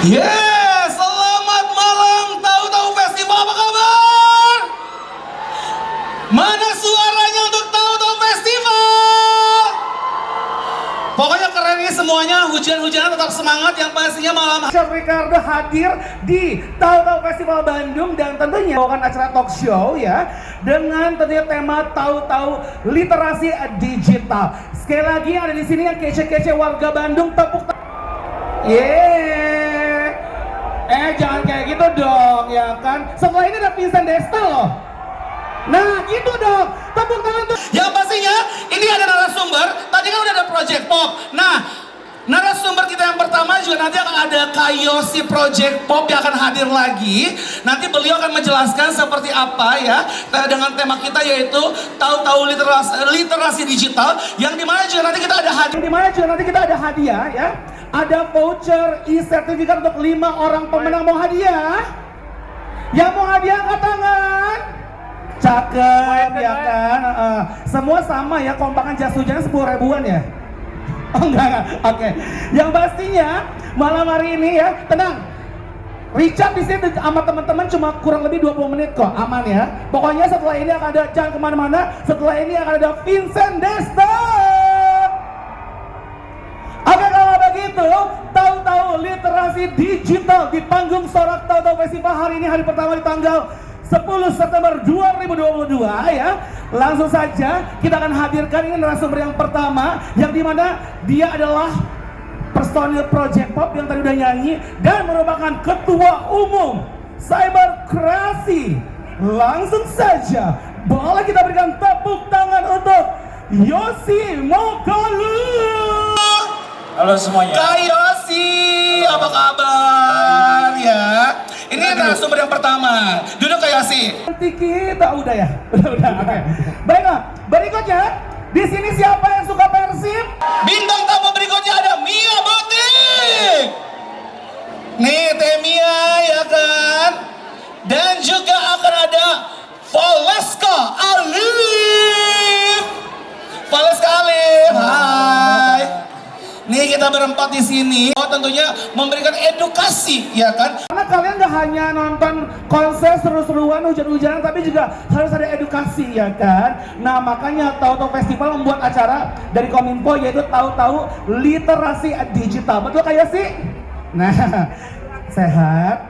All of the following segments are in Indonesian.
Yes, selamat malam Tahu-Tahu Festival, apa kabar? Mana suaranya untuk Tahu-Tahu Festival? Pokoknya keren ini semuanya, hujan-hujanan tetap semangat, yang pastinya malam Chef Ricardo hadir di Tahu-Tahu Festival Bandung dan tentunya bawakan acara talk show ya dengan tentunya tema Tahu-Tahu Literasi Digital. Sekali lagi yang ada di sini yang kece-kece warga Bandung tepuk tangan. Jangan kayak gitu dong ya kan. Setelah ini ada Vincent Desta loh. Nah gitu dong, tepuk tangan tuh. Yang pastinya ini ada narasumber, tadi kan udah ada Project Pop. Nah, narasumber kita yang pertama juga nanti akan ada Kayosi Project Pop yang akan hadir lagi. Nanti beliau akan menjelaskan seperti apa ya dengan tema kita yaitu Tahu-Tahu Literasi Digital, yang dimana juga nanti kita ada hadiah ya. Ada voucher e-sertifikat untuk 5 orang pemenang. Mau hadiah? Yang mau hadiah angkat tangan. Cakep ya kan. Semua sama ya, kompakan jas hujannya 10 ribuan ya. Oh enggak. Oke. Yang pastinya malam hari ini ya, tenang. Richard di sini sama teman-teman cuma kurang lebih 20 menit kok, aman ya. Pokoknya setelah ini akan ada, jangan kemana-mana. Setelah ini akan ada Vincent Desta. Oke, kalau begitu, Tahu-Tahu Literasi Digital di panggung Sorak Tahu-Tahu Festival hari ini, hari pertama di tanggal 10 September 2022 ya. Langsung saja kita akan hadirkan ini narasumber yang pertama, yang dimana dia adalah personil Project Pop yang tadi udah nyanyi dan merupakan ketua umum Cyber Kreasi. Langsung saja boleh kita berikan tepuk tangan untuk Yosi Mokalu. Halo semuanya. Kayosi, apa kabar ya? Ini narasumber yang pertama. Duduk Kayosi. Nanti kita udah ya. Udah. Oke. Baiklah, berikutnya di sini siapa yang suka Persib? Bintang tamu berikutnya ada Mia Butik. Nih Teh Mia ya kan. Dan juga akan ada Valeska Alif. Valeska Alif. Hai. Nih kita berempat di sini, tentunya memberikan edukasi, ya kan? Karena kalian gak hanya nonton konser seru-seruan, hujan-hujanan, tapi juga harus ada edukasi, ya kan? Nah makanya Tahu-Tahu Festival membuat acara dari Kominfo yaitu Tahu-Tahu Literasi Digital. Betul kayak sih? Nah, sehat.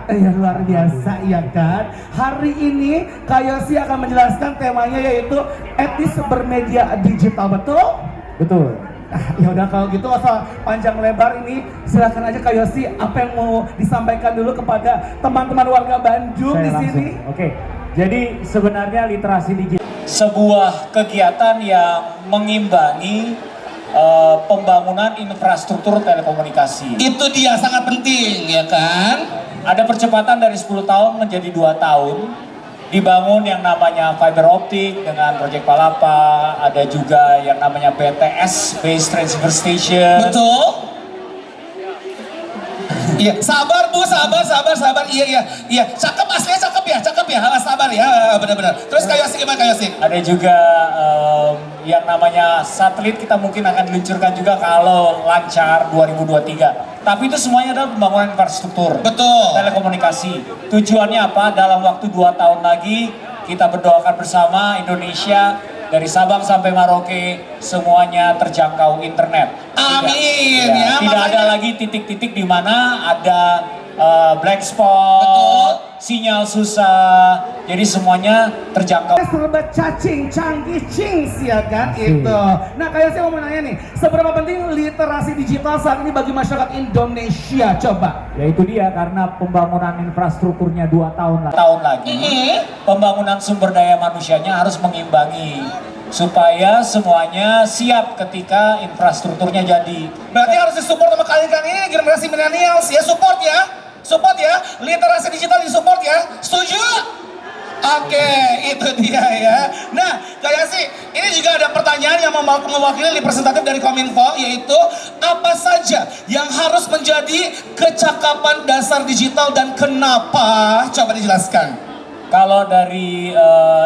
Ya luar biasa ya kan. Hari ini Kayosi akan menjelaskan temanya yaitu etis bermedia digital. Betul? Betul. Ya udah kalau gitu asal panjang lebar ini silakan aja Kayosi, apa yang mau disampaikan dulu kepada teman-teman warga Bandung di sini. Oke. Jadi sebenarnya literasi digital sebuah kegiatan yang mengimbangi pembangunan infrastruktur telekomunikasi. Itu dia sangat penting, ya kan? Ada percepatan dari 10 tahun menjadi 2 tahun. Dibangun yang namanya fiber optik dengan proyek Palapa, ada juga yang namanya BTS, Base Transfer Station. Betul. Iya, sabar Bu, sabar. Iya. Cakep, aslinya cakep ya. Sabar ya, benar-benar. Terus Kayosi gimana Kayosi? Ada juga yang namanya satelit, kita mungkin akan diluncurkan juga kalau lancar 2023. Tapi itu semuanya adalah pembangunan infrastruktur. Betul. Telekomunikasi. Tujuannya apa? Dalam waktu 2 tahun lagi kita berdoakan bersama Indonesia dari Sabang sampai Merauke semuanya terjangkau internet. Amin ya. Tidak ada lagi titik-titik di mana ada black spot, betul, sinyal susah. Jadi semuanya terjangkau. Serba cacing, canggih, cings ya kan itu. Nah kayak saya mau nanya nih, seberapa penting literasi digital saat ini bagi masyarakat Indonesia? Coba. Ya itu dia, karena pembangunan infrastrukturnya 2 tahun lagi. Pembangunan sumber daya manusianya harus mengimbangi supaya semuanya siap ketika infrastrukturnya jadi. Berarti harus disupport sama kalian ini generasi milenials ya, support ya, literasi digital disupport ya, setuju? Oke, itu dia ya. Nah, kayak sih, ini juga ada pertanyaan yang mewakili representatif dari Kominfo, yaitu apa saja yang harus menjadi kecakapan dasar digital dan kenapa? Coba dijelaskan. Kalau dari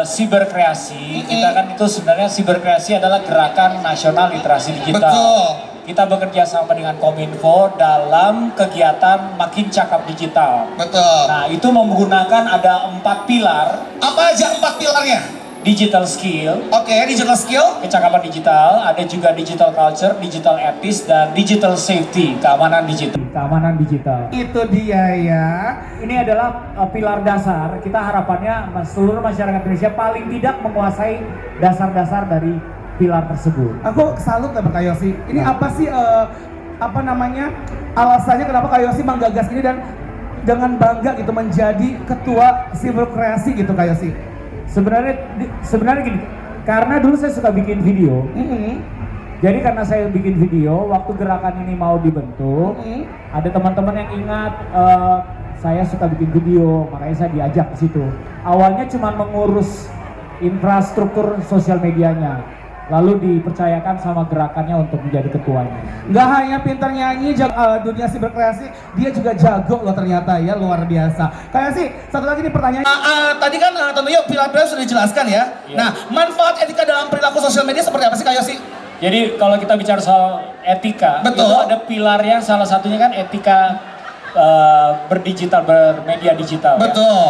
siberkreasi, kita kan itu sebenarnya siberkreasi adalah gerakan nasional literasi digital. Betul. kita bekerja sama dengan Kominfo dalam kegiatan Makin Cakap Digital. Betul. Nah, itu menggunakan ada 4 pilar. Apa aja 4 pilarnya? Digital skill, Oke, digital skill. kecakapan digital, ada juga digital culture, digital ethics, dan digital safety, keamanan digital. Keamanan digital. Itu dia ya. Ini adalah pilar dasar. Kita harapannya seluruh masyarakat Indonesia paling tidak menguasai dasar-dasar dari pilar tersebut. Aku salut sama Kak Yosi. Ini apa sih apa namanya alasannya kenapa Kak Yosi menggagas ini dan dengan bangga gitu menjadi ketua Simbol Kreasi gitu Kak Yosi? Sebenarnya gini, karena dulu saya suka bikin video. Jadi karena saya bikin video, waktu gerakan ini mau dibentuk, ada teman-teman yang ingat saya suka bikin video, makanya saya diajak ke situ. Awalnya cuma mengurus infrastruktur sosial medianya, lalu dipercayakan sama gerakannya untuk menjadi ketuanya. Nggak hanya pintar nyanyi, dunia siberkreasi, dia juga jago loh ternyata ya, luar biasa. Kayak sih, satu lagi nih pertanyaan. Tadi kan tentunya pilar-pilar sudah dijelaskan ya. Iya. Nah, manfaat etika dalam perilaku sosial media seperti apa sih Kak Yosi? Jadi kalau kita bicara soal etika, Betul. itu ada pilarnya, salah satunya kan etika berdigital, bermedia digital. Ya. Betul.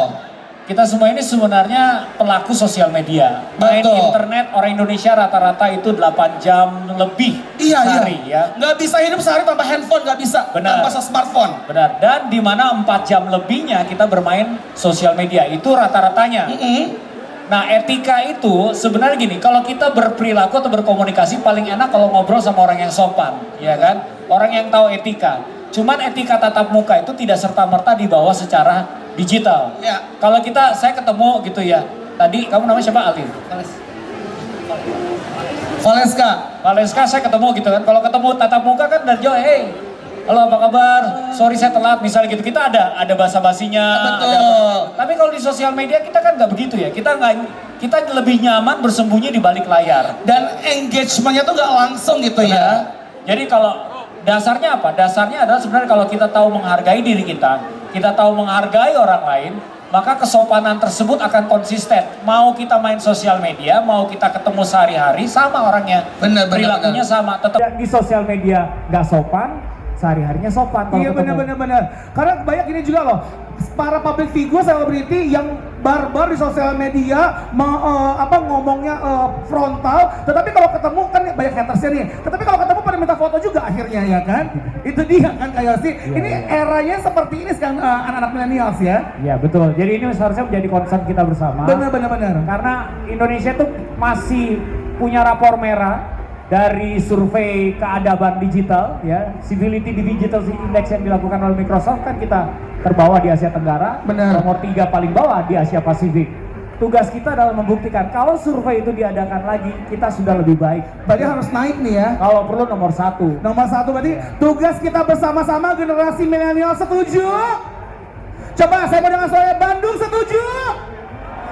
Kita semua ini sebenarnya pelaku sosial media. Main Betul. internet, orang Indonesia rata-rata itu 8 jam lebih sehari ya. Nggak bisa hidup sehari tanpa handphone, nggak bisa. Benar. Tanpa smartphone. Benar, dan di mana 4 jam lebihnya kita bermain sosial media, itu rata-ratanya. Nah, etika itu sebenarnya gini, kalau kita berperilaku atau berkomunikasi paling enak kalau ngobrol sama orang yang sopan, ya kan? Orang yang tahu etika. Cuman etika tatap muka itu tidak serta-merta dibawa secara digital. Ya. Kalau saya ketemu gitu ya, tadi kamu namanya siapa? Alin? Valeska, saya ketemu gitu kan. Kalau ketemu tatap muka kan dari jauh, hey, halo apa kabar? Sorry saya telat, misalnya gitu. Kita ada basa-basinya. Betul. Tapi kalau di sosial media kita kan nggak begitu ya. Kita lebih nyaman bersembunyi di balik layar. Dan engagementnya tuh nggak langsung gitu ya. Jadi kalau dasarnya apa? Dasarnya adalah sebenarnya kalau kita tahu menghargai diri kita tahu menghargai orang lain, maka kesopanan tersebut akan konsisten. Mau kita main sosial media, mau kita ketemu sehari-hari, sama orangnya. Benar, Perilakunya benar. sama. Tetap di sosial media nggak sopan, sehari-harinya sopan. Iya benar. Karena banyak ini juga loh, para public figure, selebriti yang barbar di sosial media, ngomongnya frontal, tetapi kalau ketemu kan banyak hatersnya nih. Tetapi kalau ketemu pada minta foto juga akhirnya ya kan? Itu dia kan kayak sih. Ini eranya seperti ini sekarang anak-anak milenials ya. Iya betul. Jadi ini seharusnya menjadi concern kita bersama. Benar. Karena Indonesia tuh masih punya rapor merah dari survei keadaban digital ya, Civility Digital Index yang dilakukan oleh Microsoft, kan kita terbawah di Asia Tenggara, Benar. nomor 3 paling bawah di Asia Pasifik. Tugas kita adalah membuktikan kalau survei itu diadakan lagi, kita sudah lebih baik. Berarti harus naik nih ya. Kalau perlu nomor 1. Nomor 1 berarti tugas kita bersama-sama generasi milenial, setuju? Coba saya mau dengar suara Bandung, setuju?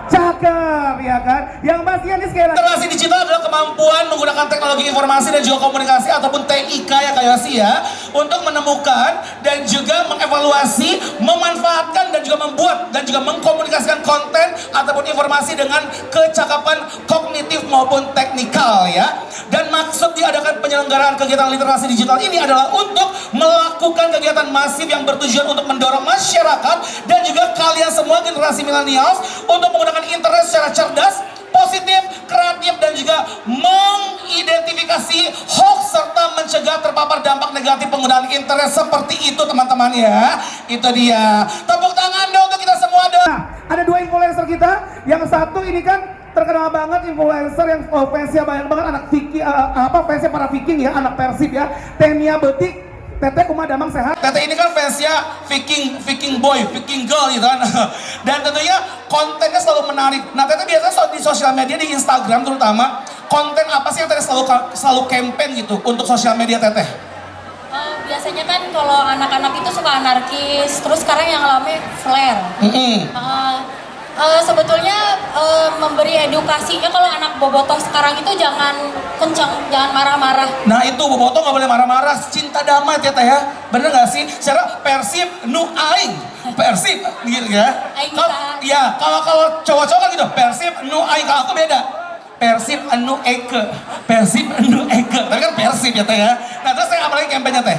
Cakep ya kan? Yang pastinya nih sekali lagi, Literasi digital adalah kemampuan menggunakan teknologi informasi dan juga komunikasi ataupun TIK ya Kak Yosi ya, untuk menemukan dan juga mengevaluasi, memanfaatkan dan juga membuat dan juga mengkomunikasikan konten ataupun informasi dengan kecakapan kognitif maupun teknikal ya. Dan maksud diadakan penyelenggaraan kegiatan literasi digital ini adalah untuk melakukan kegiatan masif yang bertujuan untuk mendorong masyarakat dan juga kalian semua generasi millennials untuk menggunakan internet secara cerdas, positif, kreatif, dan juga mengidentifikasi hoax serta mencegah terpapar dampak negatif penggunaan internet seperti itu teman-teman ya. Itu dia. Tepuk tangan dong untuk kita semua dong. nah, ada 2 influencer kita. Yang satu ini kan terkenal banget influencer yang fansnya banyak banget, anak Viking, fansnya para Viking ya, anak Persib ya. Tenia Betik. Teteh kumaha damang sehat. Teteh ini kan fansnya Viking boy, Viking girl gitu kan. Dan tentunya kontennya selalu menarik. Nah Teteh biasanya di sosial media, di Instagram terutama, konten apa sih yang Teteh selalu campaign gitu untuk sosial media Teteh? Biasanya kan kalau anak-anak itu suka anarkis, terus sekarang yang rame flare. Sebetulnya memberi edukasinya, kalau anak bobotoh sekarang itu jangan kencang, jangan marah-marah. Nah itu bobotoh nggak boleh marah-marah, cinta damai Teteh ya, bener nggak sih? Secara Persib nu aing, Persib gitu ya. Aing Kalau bisa. ya kalau cowok-cowok kan gitu, Persib nu aing, kalau aku beda. Persib Anu Eke. Persib Anu Eke. Tapi kan Persib ya teh ya. Nah terus saya apa lagi kampanye teh?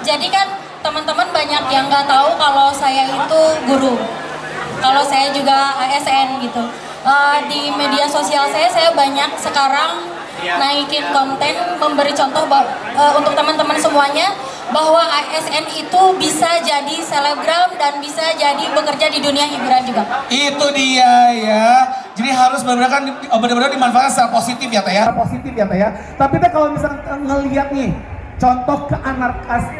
Jadi kan teman-teman banyak yang nggak tahu kalau saya itu guru. Kalau saya juga ASN gitu. Di media sosial saya banyak sekarang naikin konten, memberi contoh untuk teman-teman semuanya bahwa ASN itu bisa jadi selebgram dan bisa jadi bekerja di dunia hiburan juga. Itu dia ya. Jadi harus benar-benar dimanfaatkan secara positif ya teh ya. Positif ya teh ya. Tapi teh kalau misalnya ngelihat nih contoh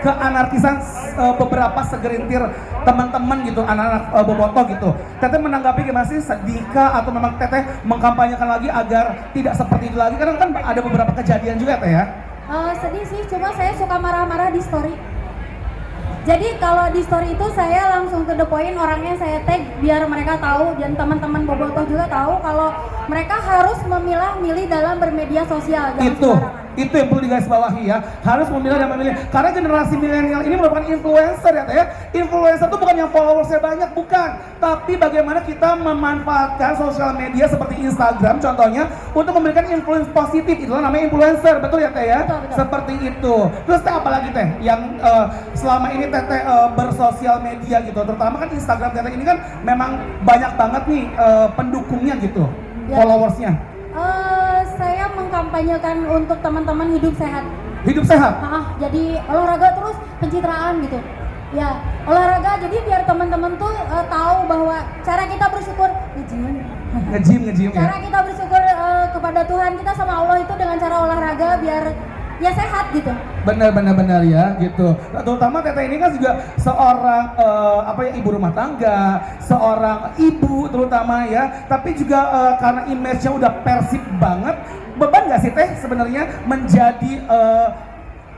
keanarkisan beberapa segelintir teman-teman gitu, anak-anak bobotoh gitu. Teteh menanggapi gimana sih, sedihkah atau memang teteh mengkampanyekan lagi agar tidak seperti itu lagi? Karena kan ada beberapa kejadian juga teh ya. Sedih sih, cuma saya suka marah-marah di story. Jadi kalau di story itu saya langsung to the point, orangnya saya tag biar mereka tahu dan teman-teman bobotoh juga tahu kalau mereka harus memilah-milih dalam bermedia sosial. Itu yang perlu digarisbawahi ya, harus memilah dan memilih. Karena generasi milenial ini merupakan influencer ya teh ya. Influencer itu bukan yang followersnya banyak, bukan, tapi bagaimana kita memanfaatkan sosial media seperti Instagram contohnya untuk memberikan influence positif, itulah namanya influencer, betul ya teh ya? Betul. Seperti itu. Terus teh apalagi teh yang selama ini teteh bersosial media gitu, terutama kan Instagram teteh ini kan memang banyak banget nih pendukungnya gitu, Ya. followersnya. Saya mengkampanyekan untuk teman-teman hidup sehat. Hidup sehat. Jadi olahraga terus pencitraan gitu. Ya, olahraga jadi biar teman-teman tuh tahu bahwa cara kita bersyukur Nge-gym ya. cara kita bersyukur kepada Tuhan kita sama Allah itu dengan cara olahraga biar ya sehat gitu. Benar ya gitu. Terutama teteh ini kan juga seorang ibu rumah tangga, seorang ibu terutama ya. Tapi juga karena image-nya udah Persib banget, beban nggak sih teh sebenarnya menjadi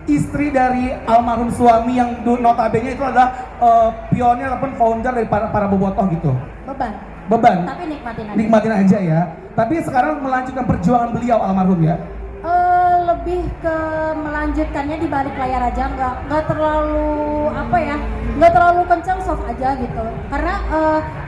istri dari almarhum suami yang notabene itu adalah pionir ataupun founder dari para bobotoh gitu. Beban. Tapi nikmatin aja. Nikmatin aja ya. Tapi sekarang melanjutkan perjuangan beliau almarhum ya. Lebih ke melanjutkannya di balik layar aja, nggak terlalu nggak terlalu kencang, soft aja gitu. Karena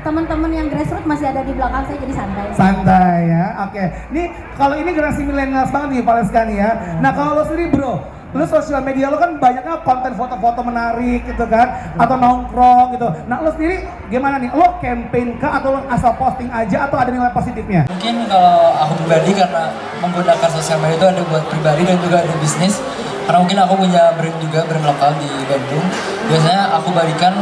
teman-teman yang grassroots masih ada di belakang saya, jadi santai ya. Oke. Nih kalau ini generasi milenial banget nih Valeska nih ya. Nah kalau lo sendiri bro, lu sosial media lo kan banyaknya konten foto-foto menarik gitu kan, atau nongkrong gitu. Nah lo sendiri gimana nih? Lo campaign kah atau lo asal posting aja atau ada nilai positifnya? Mungkin kalau aku pribadi karena menggunakan sosial media itu ada buat pribadi dan juga ada bisnis. Karena mungkin aku punya brand lokal di Bandung. Biasanya aku bagikan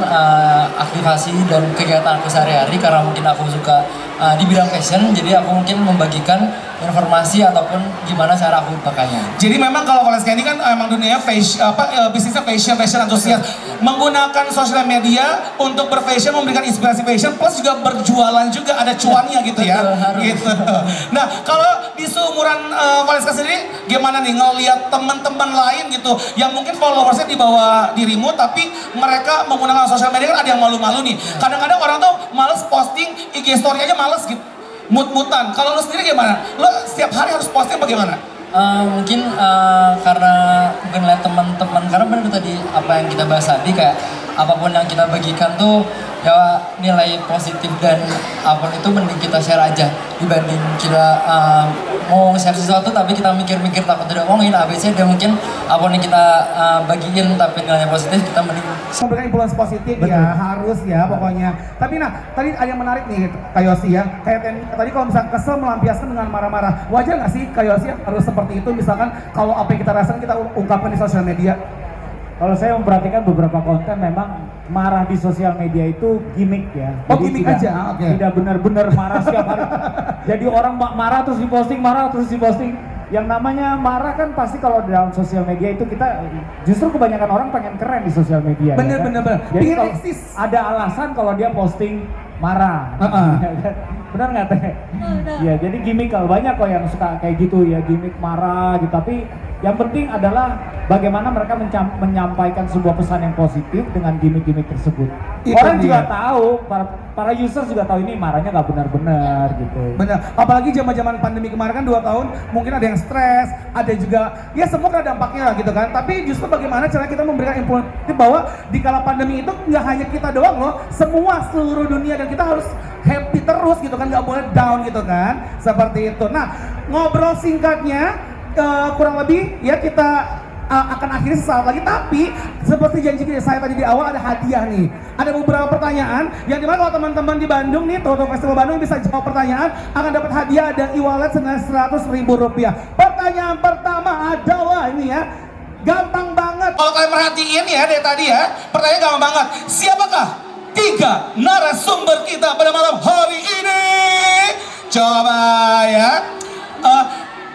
aktivasi dan kegiatan aku sehari-hari karena mungkin aku suka di bidang fashion. Jadi aku mungkin membagikan informasi ataupun gimana cara aku pakainya. Jadi memang kalau Valeska ini kan emang dunia bisnisnya fashion antusias, menggunakan sosial media untuk berfashion, memberikan inspirasi fashion plus juga berjualan juga ada cuannya gitu ya. Betul, gitu. Nah, kalau di seumuran Valeska sendiri gimana nih ngelihat teman-teman lain gitu yang mungkin followersnya di bawah dirimu tapi mereka menggunakan sosial media kan ada yang malu-malu nih. Kadang-kadang orang tuh males posting IG story aja males gitu. Mut-mutan. Kalau lu sendiri gimana? Lu setiap hari harus posting bagaimana? Mungkin karena mungkin lihat teman-teman, karena benar tadi apa yang kita bahas tadi, kayak apapun yang kita bagikan tuh ya nilai positif dan apapun itu mending kita share aja dibanding kita mau share sesuatu tapi kita mikir-mikir takut tidak ngomongin ABC dan mungkin apapun yang kita bagiin tapi nilainya positif kita mending memberikan influence positif. Betul. Ya harus ya pokoknya. Tapi nah tadi ada yang menarik nih Kak Yosi ya, kayak tadi kalau misalkan kesel melampiaskan dengan marah-marah, wajar nggak sih Kak Yosi harus seperti itu misalkan kalau apa yang kita rasakan kita ungkapkan di sosial media? Kalau saya memperhatikan beberapa konten memang marah di sosial media itu gimmick ya. Oh gimmick aja, oke. Tidak benar-benar marah setiap hari. Jadi orang marah terus diposting, Yang namanya marah kan pasti kalau dalam sosial media itu kita justru kebanyakan orang pengen keren di sosial media. Bener. Jadi kalau ada alasan kalau dia posting marah. Benar nggak teh? Ya jadi gimmick, kalau banyak kok yang suka kayak gitu ya, gimmick marah gitu. Tapi Yang penting adalah bagaimana mereka menyampaikan sebuah pesan yang positif dengan gimmick-gimmick tersebut. Itu Orang dia. juga tahu, para user juga tahu ini marahnya nggak benar-benar gitu. Benar, apalagi zaman-zaman pandemi kemarin kan 2 tahun, mungkin ada yang stres, ada juga, ya semua kena dampaknya lah gitu kan. Tapi justru bagaimana cara kita memberikan informasi bahwa di kala pandemi itu nggak hanya kita doang loh, semua seluruh dunia, dan kita harus happy terus gitu kan, nggak boleh down gitu kan, seperti itu. Nah, ngobrol singkatnya kurang lebih ya kita akan akhiri sesaat lagi, tapi seperti janji saya tadi di awal ada hadiah nih. Ada beberapa pertanyaan yang dimana kalau teman-teman di Bandung nih, Toto Festival Bandung bisa jawab pertanyaan, akan dapat hadiah dan e-wallet senilai Rp100.000. Pertanyaan pertama adalah ini ya, gampang banget. Kalau kalian perhatiin ya dari tadi ya, pertanyaan gampang banget. Siapakah 3 narasumber kita pada malam hari ini? Coba ya.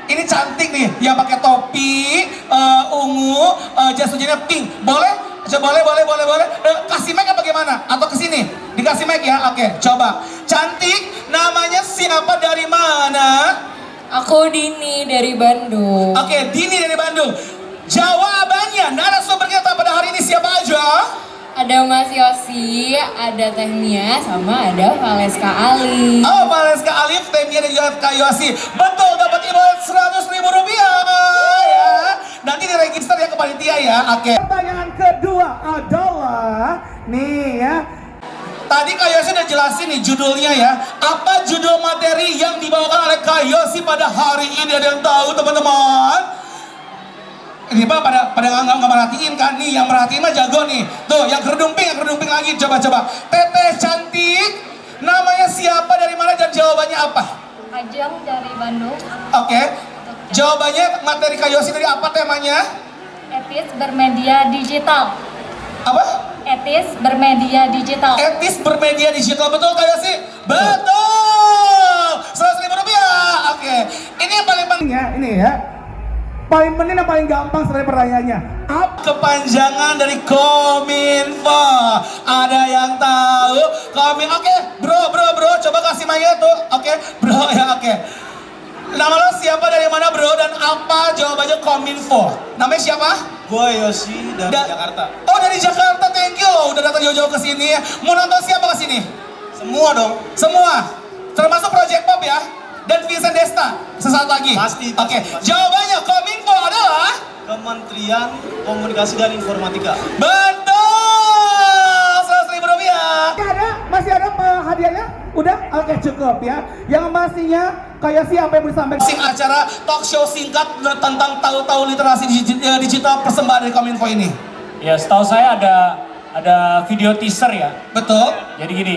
Ini cantik nih, yang pakai topi ungu, jas hujannya pink. Boleh? Coba boleh. Kasih mic apa gimana? Atau ke sini? Dikasih mic ya? Oke, coba. Cantik, namanya siapa, dari mana? Aku Dini dari Bandung. Oke, Dini dari Bandung. Jawabannya, narasumber kita pada hari ini siapa aja? Ada Mas Yosi, ada Teh Mia, sama ada Valeska Ali. Oh, Valeska Alif, Temia dan juga Kak Yosi. Betul, dapat e-wallet Rp100.000 ya. Nanti diregister ya ke panitia ya. Oke. Pertanyaan kedua adalah nih ya, Tadi Kak Yosi udah jelasin nih judulnya ya. Apa judul materi yang dibawakan oleh Kak Yosi pada hari ini? Ada yang tahu teman-teman? Ini Pak pada nggak merhatiin kan nih, yang merhatiin mah jago nih. Tuh, yang kerudung pink lagi, coba. Teteh cantik, namanya siapa, dari mana, dan jawabannya apa? Ajeng dari Bandung. Oke. Jawabannya materi Kak Yosi dari apa temanya? Etis bermedia digital. Apa? Etis bermedia digital. Etis bermedia digital, betul Kak Yosi? Betul! Rp100.000. Oke. Ini yang paling penting. ya ini ya, paling penting dan paling gampang sebenarnya pertanyaannya. Apa Kepanjangan dari Kominfo. Ada yang tahu? Oke, bro, coba kasih mic-nya tuh. Oke, bro ya, oke. Nama lo siapa, dari mana bro, dan apa jawabannya Kominfo? Namanya siapa? Gue Yosi dari Jakarta. Oh, dari Jakarta, thank you loh udah datang jauh-jauh ke sini. Mau nonton siapa ke sini? Semua dong. Semua. Termasuk Project Pop ya. Dan Vincent Desta sesaat lagi. Pasti. Oke, jawabannya Kominfo adalah Kementerian Komunikasi dan Informatika. betul. Rp100.000. masih ada hadiahnya? Udah? Oke, cukup ya. Yang pastinya kayak siapa yang mau disampaikan? Sing acara talk show singkat tentang tahu-tahu literasi digital persembahan dari Kominfo ini. Ya, setahu saya ada video teaser ya. Betul. Jadi gini,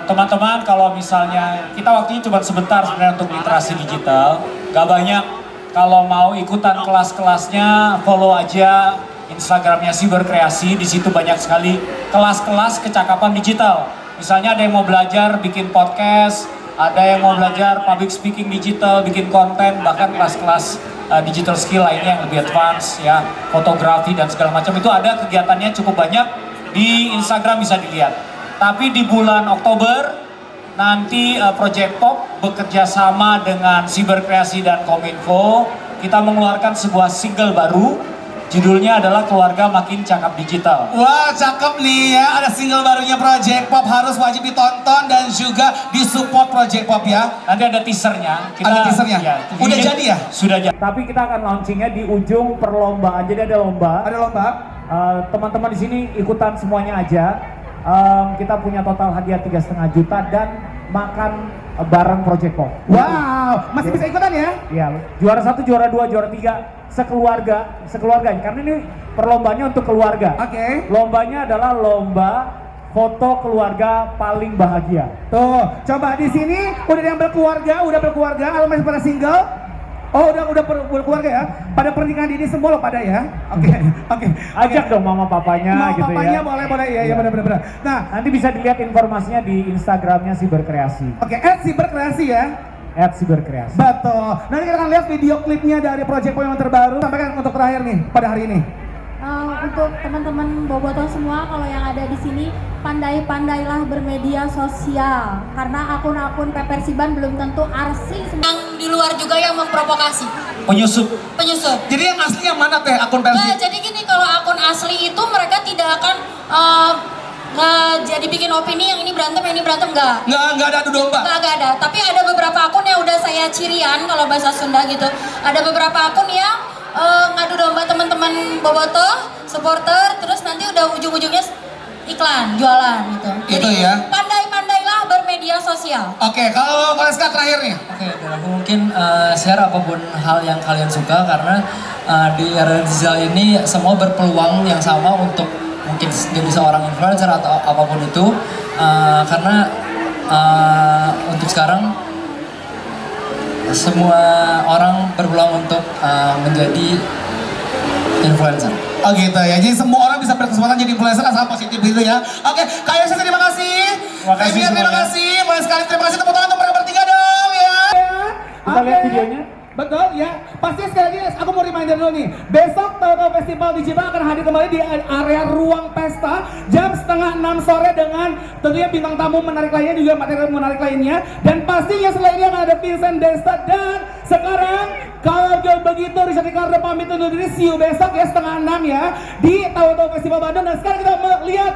teman-teman, kalau misalnya kita waktunya cuma sebentar sebenarnya untuk literasi digital, gak banyak. Kalau mau ikutan kelas-kelasnya, follow aja Instagramnya Siberkreasi. Di situ banyak sekali kelas-kelas kecakapan digital. Misalnya ada yang mau belajar bikin podcast, ada yang mau belajar public speaking digital, bikin konten, bahkan kelas-kelas digital skill lainnya yang lebih advance ya, fotografi dan segala macam. Itu ada kegiatannya cukup banyak di Instagram, bisa dilihat. Tapi di bulan Oktober nanti Project Pop bekerja sama dengan Siberkreasi dan Kominfo, kita mengeluarkan sebuah single baru, judulnya adalah Keluarga Makin Cakap Digital. Wah, cakep nih ya. Ada single barunya Project Pop, harus wajib ditonton dan juga disupport Project Pop ya. Nanti ada teasernya. Ada teasernya? Ya, Udah jadi ya? Sudah jadi. Tapi kita akan launchingnya di ujung perlombaan. Jadi ada lomba. Ada lomba? Teman-teman di sini ikutan semuanya aja. Kita punya total hadiah 3,5 juta dan makan bareng Project Pop. Wow, masih bisa ikutan ya? Ya, juara 1, juara 2, juara 3 sekeluarga. Karena ini perlombaannya untuk keluarga. Oke. Lombanya adalah lomba foto keluarga paling bahagia. Tuh, coba di sini udah yang berkeluarga, masih pada single. Oh, udah berkeluarga ya. Pada pernikahan dini semua loh pada ya. Oke. Ajak dong mama papanya Mama gitu papanya ya. boleh ya benar. Nah, Nanti bisa dilihat informasinya di Instagramnya Siberkreasi. oke, @siberkreasi ya. @siberkreasi. Betul. Nanti kita akan lihat video klipnya dari Project Pop yang terbaru. Sampaikan untuk terakhir nih pada hari ini. untuk teman-teman bobotoh semua, kalau yang ada di sini, pandai-pandailah bermedia sosial karena akun-akun Pepersiban belum tentu arsing semua. Yang di luar juga yang memprovokasi, Penyusup. penyusup. Jadi yang asli yang mana teh akun Persib? Nah, jadi gini, kalau akun asli itu mereka tidak akan jadi bikin opini yang ini berantem enggak. Nggak ada adu domba. Nggak ada. Tapi ada beberapa akun yang udah saya cirian kalau bahasa Sunda gitu. Ada beberapa akun yang ngadu domba teman-teman bobotoh, supporter, terus nanti udah ujung-ujungnya iklan, jualan gitu. Itu Jadi ya. pandai-pandailah bermedia sosial. Oke, kalau Koleska terakhir nih. Oke, dan aku mungkin share apapun hal yang kalian suka karena di era digital ini semua berpeluang yang sama untuk mungkin jadi seorang influencer atau apapun itu karena untuk sekarang semua orang berpeluang untuk menjadi influencer. Oh gitu ya, jadi semua orang bisa berkesempatan jadi influencer asal positif gitu ya. Oke, Kak Yosi terima kasih. Terima kasih Emir, terima semuanya. kasih. Boleh sekali terima kasih tepuk tangan untuk mereka bertiga dong ya. Kita lihat videonya. Betul ya. Pasti sekali lagi aku mau reminder dulu nih. Besok Tahu-Tahu Festival Digital akan hadir kembali di area ruang pesta jam 5:30 sore dengan tentunya bintang tamu menarik lainnya, juga materi menarik lainnya. Dan pastinya setelah ini akan ada Vincent Desta. Dan sekarang kalau begitu Richard Ricardo pamit undur diri. See you besok ya 5:30 ya di Tahu-Tahu Festival Bandung. Dan sekarang kita melihat